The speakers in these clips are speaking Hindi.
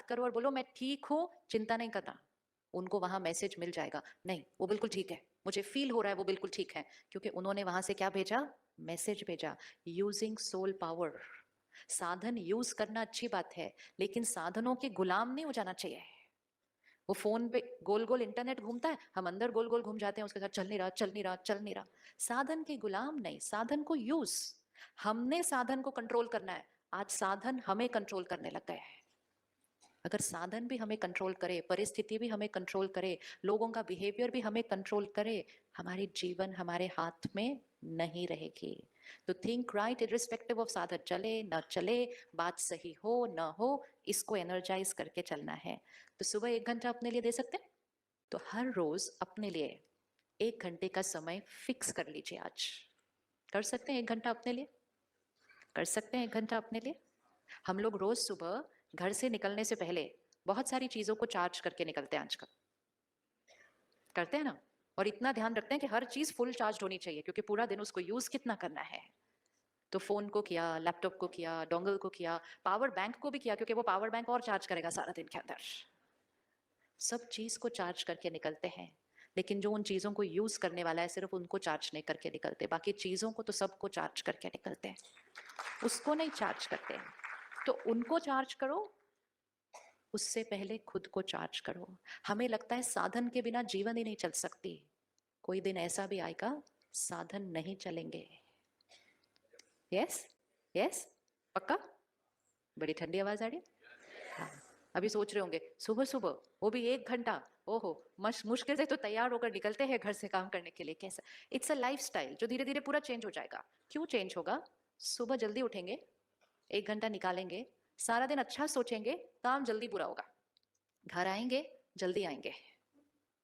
करो और बोलो मैं ठीक हूं, चिंता नहीं करना, उनको वहां मैसेज मिल जाएगा, नहीं वो बिल्कुल ठीक है, मुझे फील हो रहा है वो बिल्कुल ठीक है, क्योंकि उन्होंने वहां से क्या भेजा, मैसेज भेजा। Using soul power. साधन यूज करना अच्छी बात है, लेकिन साधनों के गुलाम नहीं हो जाना चाहिए। वो फोन पे गोल गोल इंटरनेट घूमता है, हम अंदर गोल गोल घूम जाते हैं उसके साथ, चल नहीं रहा, चल नहीं रहा, चल नहीं रहा। साधन के गुलाम नहीं, साधन को यूज, हमने साधन को कंट्रोल करना है। आज साधन हमें कंट्रोल करने लग गए हैं। अगर साधन भी हमें कंट्रोल करे, परिस्थिति भी हमें कंट्रोल करे, लोगों का बिहेवियर भी हमें कंट्रोल करे, हमारी जीवन हमारे हाथ में नहीं रहेगी। तो थिंक राइट इररिस्पेक्टिव ऑफ साधन चले न चले, बात सही हो न हो, इसको एनर्जाइज करके चलना है। तो सुबह 1 घंटा अपने लिए दे सकते हैं, तो हर रोज अपने लिए 1 घंटे का समय फिक्स कर लीजिए। आज कर सकते हैं 1 घंटा अपने लिए, कर सकते हैं 1 घंटा अपने लिए। हम लोग रोज सुबह घर से निकलने से पहले बहुत सारी चीजों को चार्ज करके निकलते हैं आजकल, करते हैं ना, और इतना ध्यान रखते हैं कि हर चीज फुल चार्ज होनी चाहिए, क्योंकि पूरा दिन उसको यूज कितना करना है। तो फोन को किया, लैपटॉप को किया, डोंगल को किया, पावर बैंक को भी किया, क्योंकि वो पावर बैंक और चार्ज करेगा सारा दिन के अंदर। सब चीज को चार्ज करके निकलते हैं, लेकिन जो उन चीजों को यूज करने वाला है सिर्फ उनको चार्ज नहीं करके निकलते, बाकी चीजों को तो सबको चार्ज करके निकलते हैं, उसको नहीं चार्ज करते। तो उनको चार्ज करो, उससे पहले खुद को चार्ज करो। हमें लगता है साधन के बिना जीवन ही नहीं चल सकती, कोई दिन ऐसा भी आएगा साधन नहीं चलेंगे। यस यस, पक्का? बड़ी ठंडी आवाज आ रही है। हाँ। अभी सोच रहे होंगे सुबह सुबह वो भी 1 घंटा, ओहो, मुश्किल से तो तैयार होकर निकलते हैं घर से काम करने के लिए, कैसा? इट्स अ लाइफ स्टाइल जो धीरे धीरे पूरा चेंज हो जाएगा। क्यों चेंज होगा? सुबह जल्दी उठेंगे, 1 घंटा निकालेंगे, सारा दिन अच्छा सोचेंगे, काम जल्दी पूरा होगा। घर आएंगे, जल्दी आएंगे,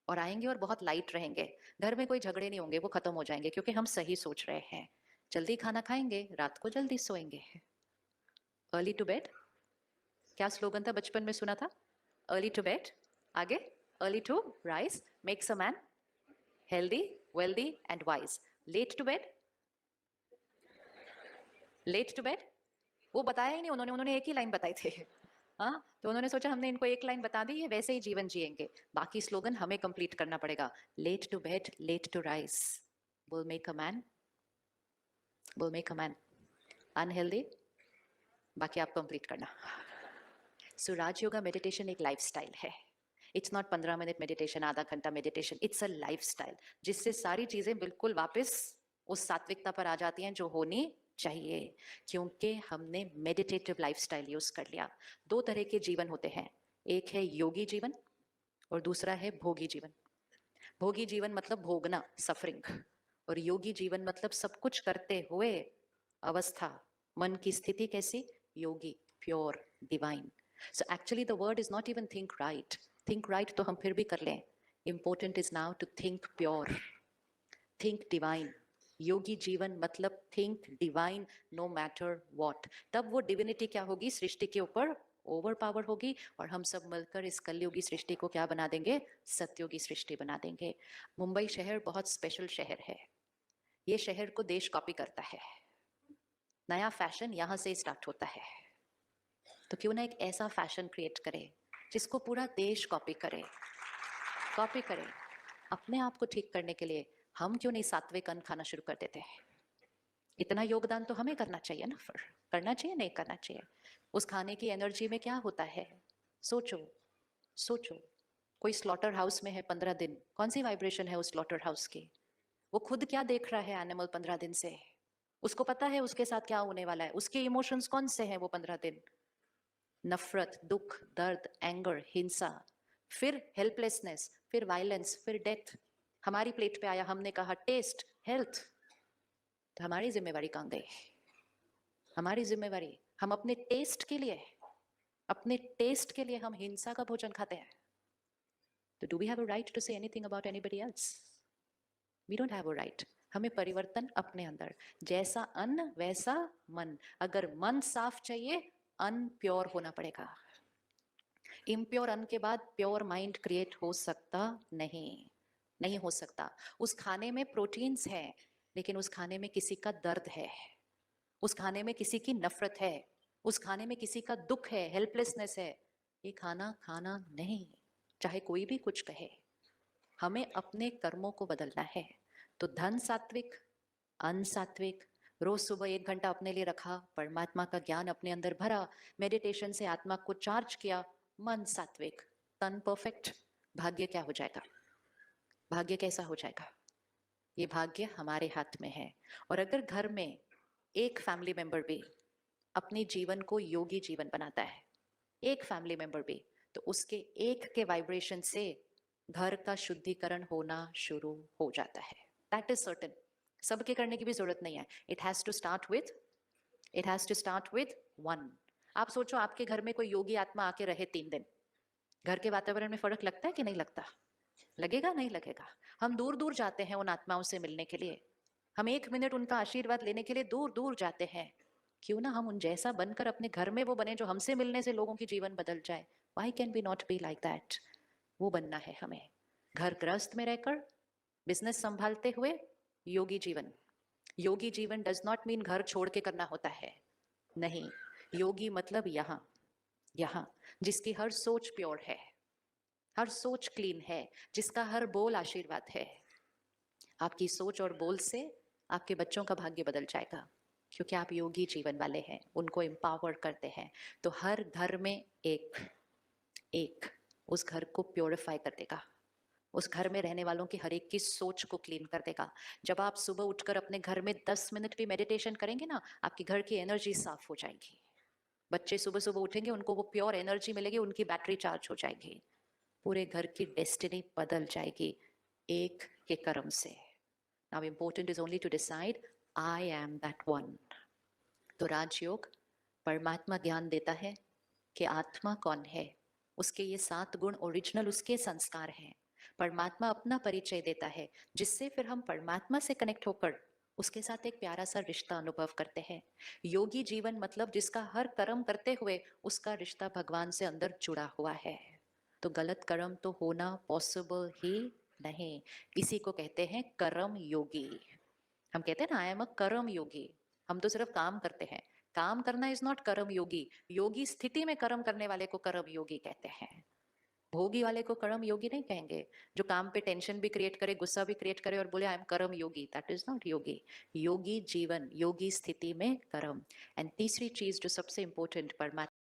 और आएंगे और बहुत लाइट रहेंगे। घर में कोई झगड़े नहीं होंगे, वो खत्म हो जाएंगे, क्योंकि हम सही सोच रहे हैं। जल्दी खाना खाएंगे, रात को जल्दी सोएंगे। अर्ली टू बेड, क्या स्लोगन था बचपन में सुना था? अर्ली टू बेड, आगे early to rise makes a man healthy wealthy and wise. Late to bed, late to bed वो बताया ही नहीं उन्होंने, उन्होंने एक ही लाइन बताई थी। हाँ, तो उन्होंने सोचा हमने इनको एक लाइन बता दी है, वैसे ही जीवन जिएंगे, बाकी स्लोगन हमें कंप्लीट करना पड़ेगा। Late to bed late to rise will make a man, will make a man unhealthy, बाकी आप कंप्लीट करना। सो राजयोगा मेडिटेशन एक लाइफस्टाइल है। इट्स नॉट 15 मिनट मेडिटेशन, आधा घंटा मेडिटेशन, इट्स अ लाइफस्टाइल, जिससे सारी चीजें बिल्कुल वापस उस सात्विकता पर आ जाती हैं जो होनी चाहिए, क्योंकि हमने मेडिटेटिव लाइफस्टाइल यूज कर लिया। 2 तरह के जीवन होते हैं, एक है योगी जीवन और दूसरा है भोगी जीवन। भोगी जीवन मतलब भोगना, सफरिंग, और योगी जीवन मतलब सब कुछ करते हुए अवस्था, मन की स्थिति कैसी? Yogi, pure, divine. So actually the word is not even think right, think right तो हम फिर भी कर लें, important is now to think pure, think divine. योगी जीवन मतलब think divine no matter what. तब वो डिविनिटी क्या होगी? सृष्टि के ऊपर ओवर पावर होगी, और हम सब मिलकर इस कलयुगी सृष्टि को क्या बना देंगे? सत्योगी सृष्टि बना देंगे। मुंबई शहर बहुत स्पेशल शहर है, ये शहर को देश कॉपी करता है, नया फैशन यहां से स्टार्ट होता है। तो क्यों ना एक ऐसा फैशन क्रिएट करें जिसको पूरा देश कॉपी करे, कॉपी करे। अपने आप को ठीक करने के लिए हम क्यों नहीं सात्विक अन्न खाना शुरू कर देते हैं? इतना योगदान तो हमें करना चाहिए ना, फिर करना चाहिए नहीं करना चाहिए? उस खाने की एनर्जी में क्या होता है? सोचो, सोचो, कोई स्लॉटर हाउस में है 15 दिन, कौन सी वाइब्रेशन है उस स्लॉटर हाउस की? वो खुद क्या देख रहा है एनिमल 15 दिन से? उसको पता है उसके साथ क्या होने वाला है, उसके इमोशंस कौन से हैं वो 15 दिन? नफरत, दुख, दर्द, एंगर, हिंसा, फिर हेल्पलेसनेस, फिर वायलेंस, फिर डेथ। हमारी प्लेट पे आया, हमने कहा टेस्ट हेल्थ, तो हमारी जिम्मेवारी कहां गई? हमारी जिम्मेवारी, हम अपने टेस्ट के लिए, अपने टेस्ट के लिए हम हिंसा का भोजन खाते हैं। तो do we have a right to say anything about anybody else? We don't have a right. हमें परिवर्तन अपने अंदर, जैसा अन्न वैसा मन। अगर मन साफ चाहिए, अन्न प्योर होना पड़ेगा। इम्प्योर अन्न के बाद प्योर माइंड क्रिएट हो सकता नहीं, नहीं हो सकता। उस खाने में प्रोटीन्स है, लेकिन उस खाने में किसी का दर्द है, उस खाने में किसी की नफरत है, उस खाने में किसी का दुख है, हेल्पलेसनेस है। ये खाना खाना नहीं, चाहे कोई भी कुछ कहे, हमें अपने कर्मों को बदलना है। तो धन सात्विक, अन्न सात्विक, रोज सुबह 1 घंटा अपने लिए रखा, परमात्मा का ज्ञान अपने अंदर भरा, मेडिटेशन से आत्मा को चार्ज किया, मन सात्विक, तन परफेक्ट, भाग्य क्या हो जाएगा? भाग्य कैसा हो जाएगा? ये भाग्य हमारे हाथ में है। और अगर घर में एक फैमिली मेंबर भी अपने जीवन को योगी जीवन बनाता है, एक फैमिली मेंबर भी, तो उसके एक के वाइब्रेशन से घर का शुद्धिकरण होना शुरू हो जाता है। That is certain. सबके करने की भी जरूरत नहीं है। It has to start with, it has to start with one. आप सोचो आपके घर में कोई योगी आत्मा आके रहे 3 दिन, घर के वातावरण में फर्क लगता है कि नहीं लगता? लगेगा नहीं लगेगा? हम दूर दूर जाते हैं उन आत्माओं से मिलने के लिए, हम 1 मिनट उनका आशीर्वाद लेने के लिए दूर दूर जाते हैं। क्यों ना हम उन जैसा बनकर अपने घर में वो बने जो हमसे मिलने से लोगों की जीवन बदल जाए। Why can be not be like that? वो बनना है हमें। घर गृहस्थ में रहकर, बिजनेस संभालते हुए, योगी जीवन। योगी जीवन डज नॉट मीन घर छोड़ के करना होता है, नहीं। योगी मतलब यहाँ, यहाँ जिसकी हर सोच प्योर है, हर सोच क्लीन है, जिसका हर बोल आशीर्वाद है। आपकी सोच और बोल से आपके बच्चों का भाग्य बदल जाएगा, क्योंकि आप योगी जीवन वाले हैं, उनको एम्पावर करते हैं। तो हर घर में एक एक उस घर को प्योरीफाई कर देगा, उस घर में रहने वालों की हर एक की सोच को क्लीन कर देगा। जब आप सुबह उठकर अपने घर में 10 मिनट भी मेडिटेशन करेंगे ना, आपकी घर की एनर्जी साफ हो जाएगी। बच्चे सुबह सुबह उठेंगे, उनको वो प्योर एनर्जी मिलेगी, उनकी बैटरी चार्ज हो जाएगी, पूरे घर की डेस्टिनी बदल जाएगी एक के कर्म से। Now important is only to decide I am that one. तो राजयोग परमात्मा ज्ञान देता है कि आत्मा कौन है, उसके ये 7 गुण ओरिजिनल उसके संस्कार हैं। परमात्मा अपना परिचय देता है, जिससे फिर हम परमात्मा से कनेक्ट होकर उसके साथ एक प्यारा सा रिश्ता अनुभव करते हैं। योगी जीवन मतलब जिसका हर कर्म करते हुए उसका रिश्ता भगवान से अंदर जुड़ा हुआ है। तो गलत कर्म तो होना पॉसिबल ही नहीं। इसी को कहते हैं कर्म योगी। हम कहते हैं ना, आई एम अ कर्म योगी। हम तो सिर्फ काम करते हैं, काम करना इज नॉट कर्म योगी। योगी स्थिति में कर्म करने वाले को कर्म योगी कहते हैं, भोगी वाले को कर्म योगी नहीं कहेंगे। जो काम पे टेंशन भी क्रिएट करे, गुस्सा भी क्रिएट करे और बोले आई एम कर्म योगी, दैट इज नॉट योगी। योगी जीवन, योगी स्थिति में कर्म। एंड तीसरी चीज जो सबसे इंपॉर्टेंट परमात्मा